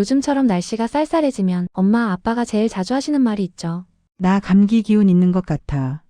요즘처럼 날씨가 쌀쌀해지면 엄마, 아빠가 제일 자주 하시는 말이 있죠. 나 감기 기운 있는 것 같아.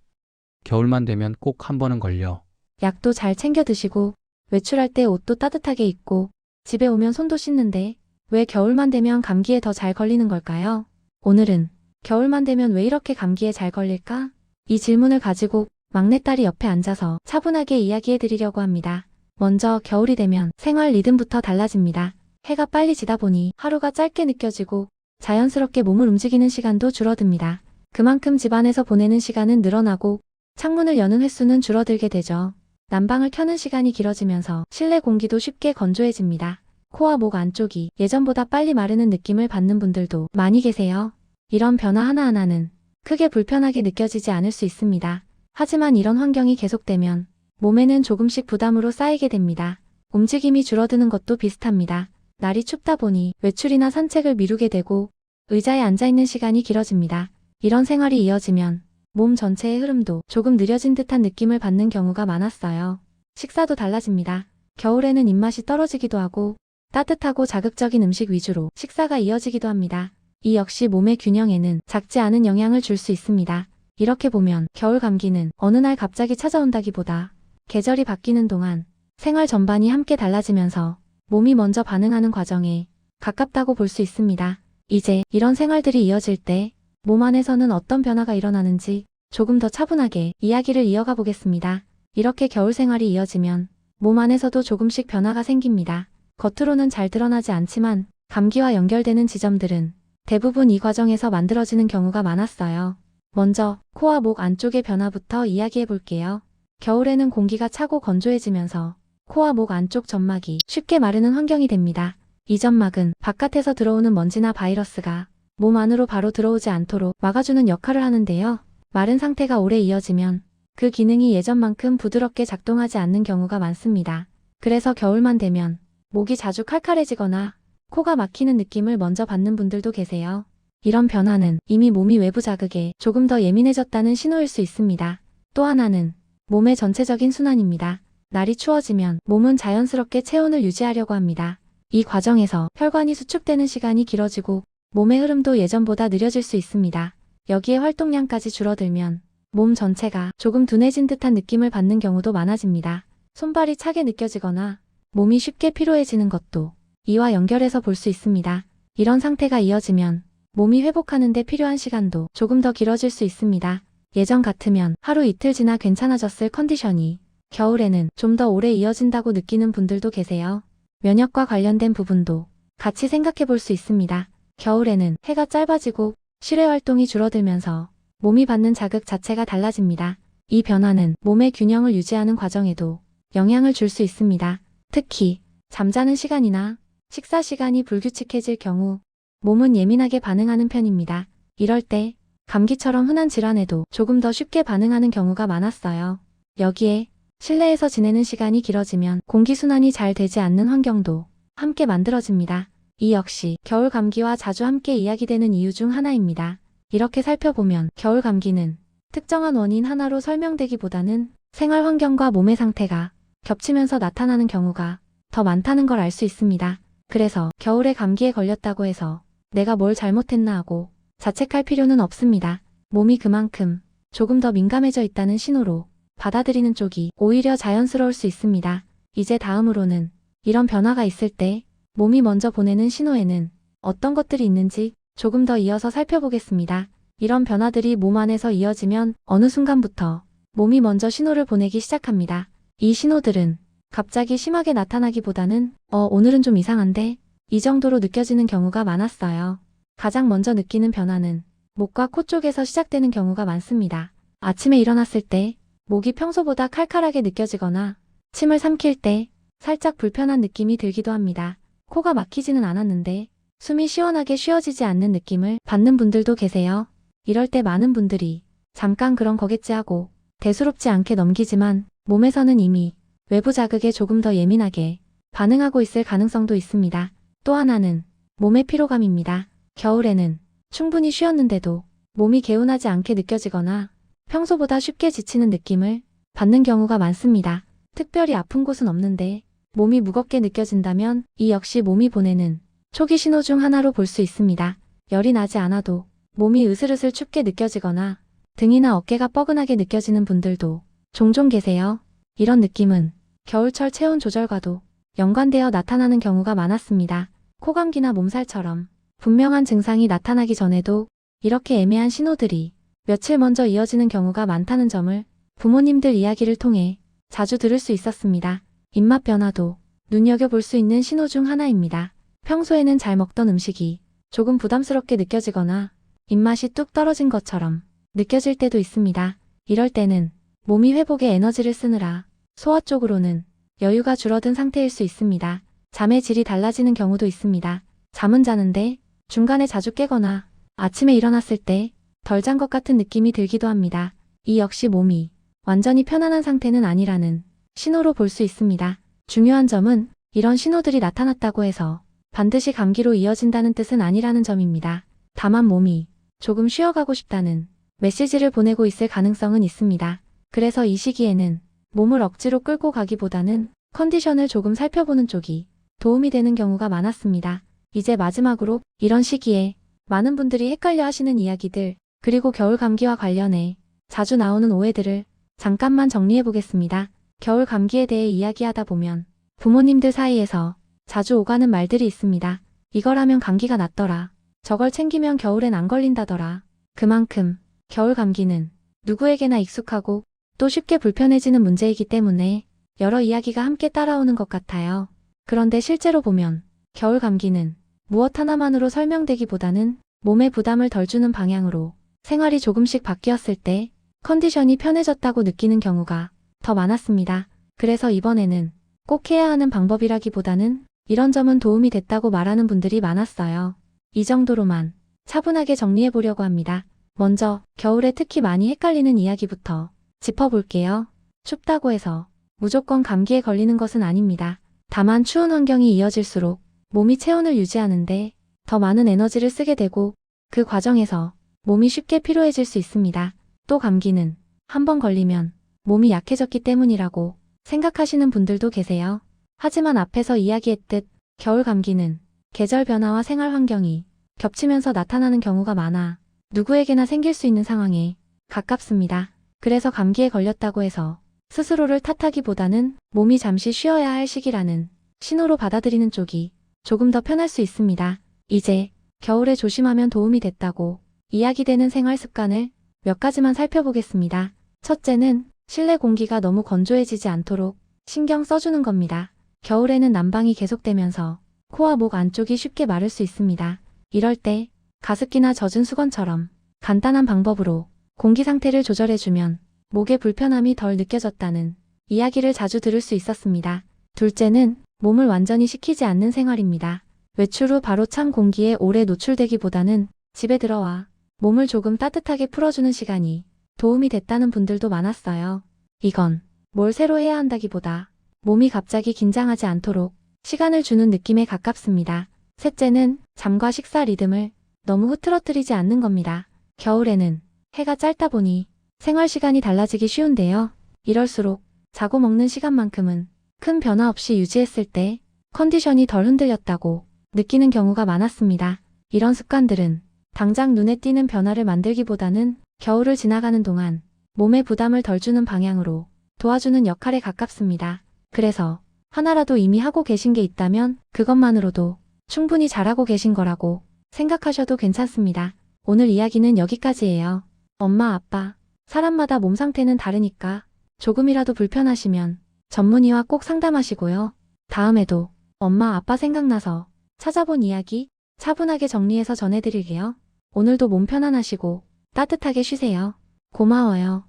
겨울만 되면 꼭 한 번은 걸려. 약도 잘 챙겨 드시고 외출할 때 옷도 따뜻하게 입고 집에 오면 손도 씻는데 왜 겨울만 되면 감기에 더 잘 걸리는 걸까요? 오늘은 겨울만 되면 왜 이렇게 감기에 잘 걸릴까? 이 질문을 가지고 막내딸이 옆에 앉아서 차분하게 이야기해 드리려고 합니다. 먼저 겨울이 되면 생활 리듬부터 달라집니다. 해가 빨리 지다 보니 하루가 짧게 느껴지고 자연스럽게 몸을 움직이는 시간도 줄어듭니다. 그만큼 집안에서 보내는 시간은 늘어나고 창문을 여는 횟수는 줄어들게 되죠. 난방을 켜는 시간이 길어지면서 실내 공기도 쉽게 건조해집니다. 코와 목 안쪽이 예전보다 빨리 마르는 느낌을 받는 분들도 많이 계세요. 이런 변화 하나하나는 크게 불편하게 느껴지지 않을 수 있습니다. 하지만 이런 환경이 계속되면 몸에는 조금씩 부담으로 쌓이게 됩니다. 움직임이 줄어드는 것도 비슷합니다. 날이 춥다 보니 외출이나 산책을 미루게 되고 의자에 앉아있는 시간이 길어집니다. 이런 생활이 이어지면 몸 전체의 흐름도 조금 느려진 듯한 느낌을 받는 경우가 많았어요. 식사도 달라집니다. 겨울에는 입맛이 떨어지기도 하고 따뜻하고 자극적인 음식 위주로 식사가 이어지기도 합니다. 이 역시 몸의 균형에는 작지 않은 영향을 줄 수 있습니다. 이렇게 보면 겨울 감기는 어느 날 갑자기 찾아온다기보다 계절이 바뀌는 동안 생활 전반이 함께 달라지면서 몸이 먼저 반응하는 과정에 가깝다고 볼 수 있습니다. 이제 이런 생활들이 이어질 때 몸 안에서는 어떤 변화가 일어나는지 조금 더 차분하게 이야기를 이어가 보겠습니다. 이렇게 겨울 생활이 이어지면 몸 안에서도 조금씩 변화가 생깁니다. 겉으로는 잘 드러나지 않지만 감기와 연결되는 지점들은 대부분 이 과정에서 만들어지는 경우가 많았어요. 먼저 코와 목 안쪽의 변화부터 이야기해 볼게요. 겨울에는 공기가 차고 건조해지면서 코와 목 안쪽 점막이 쉽게 마르는 환경이 됩니다. 이 점막은 바깥에서 들어오는 먼지나 바이러스가 몸 안으로 바로 들어오지 않도록 막아주는 역할을 하는데요. 마른 상태가 오래 이어지면 그 기능이 예전만큼 부드럽게 작동하지 않는 경우가 많습니다. 그래서 겨울만 되면 목이 자주 칼칼해지거나 코가 막히는 느낌을 먼저 받는 분들도 계세요. 이런 변화는 이미 몸이 외부 자극에 조금 더 예민해졌다는 신호일 수 있습니다. 또 하나는 몸의 전체적인 순환입니다. 날이 추워지면 몸은 자연스럽게 체온을 유지하려고 합니다. 이 과정에서 혈관이 수축되는 시간이 길어지고 몸의 흐름도 예전보다 느려질 수 있습니다. 여기에 활동량까지 줄어들면 몸 전체가 조금 둔해진 듯한 느낌을 받는 경우도 많아집니다. 손발이 차게 느껴지거나 몸이 쉽게 피로해지는 것도 이와 연결해서 볼 수 있습니다. 이런 상태가 이어지면 몸이 회복하는 데 필요한 시간도 조금 더 길어질 수 있습니다. 예전 같으면 하루 이틀 지나 괜찮아졌을 컨디션이 겨울에는 좀 더 오래 이어진다고 느끼는 분들도 계세요. 면역과 관련된 부분도 같이 생각해 볼 수 있습니다. 겨울에는 해가 짧아지고 실외 활동이 줄어들면서 몸이 받는 자극 자체가 달라집니다. 이 변화는 몸의 균형을 유지하는 과정에도 영향을 줄 수 있습니다. 특히 잠자는 시간이나 식사 시간이 불규칙해질 경우 몸은 예민하게 반응하는 편입니다. 이럴 때 감기처럼 흔한 질환에도 조금 더 쉽게 반응하는 경우가 많았어요. 여기에 실내에서 지내는 시간이 길어지면 공기순환이 잘 되지 않는 환경도 함께 만들어집니다. 이 역시 겨울 감기와 자주 함께 이야기되는 이유 중 하나입니다. 이렇게 살펴보면 겨울 감기는 특정한 원인 하나로 설명되기보다는 생활 환경과 몸의 상태가 겹치면서 나타나는 경우가 더 많다는 걸 알 수 있습니다. 그래서 겨울에 감기에 걸렸다고 해서 내가 뭘 잘못했나 하고 자책할 필요는 없습니다. 몸이 그만큼 조금 더 민감해져 있다는 신호로 받아들이는 쪽이 오히려 자연스러울 수 있습니다. 이제 다음으로는 이런 변화가 있을 때 몸이 먼저 보내는 신호에는 어떤 것들이 있는지 조금 더 이어서 살펴보겠습니다. 이런 변화들이 몸 안에서 이어지면 어느 순간부터 몸이 먼저 신호를 보내기 시작합니다. 이 신호들은 갑자기 심하게 나타나기보다는 오늘은 좀 이상한데? 이 정도로 느껴지는 경우가 많았어요. 가장 먼저 느끼는 변화는 목과 코 쪽에서 시작되는 경우가 많습니다. 아침에 일어났을 때 목이 평소보다 칼칼하게 느껴지거나 침을 삼킬 때 살짝 불편한 느낌이 들기도 합니다. 코가 막히지는 않았는데 숨이 시원하게 쉬어지지 않는 느낌을 받는 분들도 계세요. 이럴 때 많은 분들이 잠깐 그런 거겠지 하고 대수롭지 않게 넘기지만 몸에서는 이미 외부 자극에 조금 더 예민하게 반응하고 있을 가능성도 있습니다. 또 하나는 몸의 피로감입니다. 겨울에는 충분히 쉬었는데도 몸이 개운하지 않게 느껴지거나 평소보다 쉽게 지치는 느낌을 받는 경우가 많습니다. 특별히 아픈 곳은 없는데 몸이 무겁게 느껴진다면 이 역시 몸이 보내는 초기 신호 중 하나로 볼 수 있습니다. 열이 나지 않아도 몸이 으슬으슬 춥게 느껴지거나 등이나 어깨가 뻐근하게 느껴지는 분들도 종종 계세요. 이런 느낌은 겨울철 체온 조절과도 연관되어 나타나는 경우가 많았습니다. 코감기나 몸살처럼 분명한 증상이 나타나기 전에도 이렇게 애매한 신호들이 며칠 먼저 이어지는 경우가 많다는 점을 부모님들 이야기를 통해 자주 들을 수 있었습니다. 입맛 변화도 눈여겨볼 수 있는 신호 중 하나입니다. 평소에는 잘 먹던 음식이 조금 부담스럽게 느껴지거나 입맛이 뚝 떨어진 것처럼 느껴질 때도 있습니다. 이럴 때는 몸이 회복에 에너지를 쓰느라 소화 쪽으로는 여유가 줄어든 상태일 수 있습니다. 잠의 질이 달라지는 경우도 있습니다. 잠은 자는데 중간에 자주 깨거나 아침에 일어났을 때 덜 잔 것 같은 느낌이 들기도 합니다. 이 역시 몸이 완전히 편안한 상태는 아니라는 신호로 볼 수 있습니다. 중요한 점은 이런 신호들이 나타났다고 해서 반드시 감기로 이어진다는 뜻은 아니라는 점입니다. 다만 몸이 조금 쉬어가고 싶다는 메시지를 보내고 있을 가능성은 있습니다. 그래서 이 시기에는 몸을 억지로 끌고 가기보다는 컨디션을 조금 살펴보는 쪽이 도움이 되는 경우가 많았습니다. 이제 마지막으로 이런 시기에 많은 분들이 헷갈려 하시는 이야기들, 그리고 겨울 감기와 관련해 자주 나오는 오해들을 잠깐만 정리해 보겠습니다. 겨울 감기에 대해 이야기하다 보면 부모님들 사이에서 자주 오가는 말들이 있습니다. 이걸 하면 감기가 낫더라. 저걸 챙기면 겨울엔 안 걸린다더라. 그만큼 겨울 감기는 누구에게나 익숙하고 또 쉽게 불편해지는 문제이기 때문에 여러 이야기가 함께 따라오는 것 같아요. 그런데 실제로 보면 겨울 감기는 무엇 하나만으로 설명되기보다는 몸에 부담을 덜 주는 방향으로 생활이 조금씩 바뀌었을 때 컨디션이 편해졌다고 느끼는 경우가 더 많았습니다. 그래서 이번에는 꼭 해야 하는 방법이라기보다는 이런 점은 도움이 됐다고 말하는 분들이 많았어요. 이 정도로만 차분하게 정리해 보려고 합니다. 먼저 겨울에 특히 많이 헷갈리는 이야기부터 짚어볼게요. 춥다고 해서 무조건 감기에 걸리는 것은 아닙니다. 다만 추운 환경이 이어질수록 몸이 체온을 유지하는데 더 많은 에너지를 쓰게 되고 그 과정에서 몸이 쉽게 피로해질 수 있습니다. 또 감기는 한번 걸리면 몸이 약해졌기 때문이라고 생각하시는 분들도 계세요. 하지만 앞에서 이야기했듯 겨울 감기는 계절 변화와 생활 환경이 겹치면서 나타나는 경우가 많아 누구에게나 생길 수 있는 상황에 가깝습니다. 그래서 감기에 걸렸다고 해서 스스로를 탓하기보다는 몸이 잠시 쉬어야 할 시기라는 신호로 받아들이는 쪽이 조금 더 편할 수 있습니다. 이제 겨울에 조심하면 도움이 됐다고 이야기되는 생활 습관을 몇 가지만 살펴보겠습니다. 첫째는 실내 공기가 너무 건조해지지 않도록 신경 써주는 겁니다. 겨울에는 난방이 계속되면서 코와 목 안쪽이 쉽게 마를 수 있습니다. 이럴 때 가습기나 젖은 수건처럼 간단한 방법으로 공기 상태를 조절해주면 목의 불편함이 덜 느껴졌다는 이야기를 자주 들을 수 있었습니다. 둘째는 몸을 완전히 식히지 않는 생활입니다. 외출 후 바로 찬 공기에 오래 노출되기보다는 집에 들어와 몸을 조금 따뜻하게 풀어주는 시간이 도움이 됐다는 분들도 많았어요. 이건 뭘 새로 해야 한다기보다 몸이 갑자기 긴장하지 않도록 시간을 주는 느낌에 가깝습니다. 셋째는 잠과 식사 리듬을 너무 흐트러뜨리지 않는 겁니다. 겨울에는 해가 짧다 보니 생활 시간이 달라지기 쉬운데요. 이럴수록 자고 먹는 시간만큼은 큰 변화 없이 유지했을 때 컨디션이 덜 흔들렸다고 느끼는 경우가 많았습니다. 이런 습관들은 당장 눈에 띄는 변화를 만들기보다는 겨울을 지나가는 동안 몸에 부담을 덜 주는 방향으로 도와주는 역할에 가깝습니다. 그래서 하나라도 이미 하고 계신 게 있다면 그것만으로도 충분히 잘하고 계신 거라고 생각하셔도 괜찮습니다. 오늘 이야기는 여기까지예요. 엄마, 아빠, 사람마다 몸 상태는 다르니까 조금이라도 불편하시면 전문의와 꼭 상담하시고요. 다음에도 엄마, 아빠 생각나서 찾아본 이야기 차분하게 정리해서 전해드릴게요. 오늘도 몸 편안하시고 따뜻하게 쉬세요. 고마워요.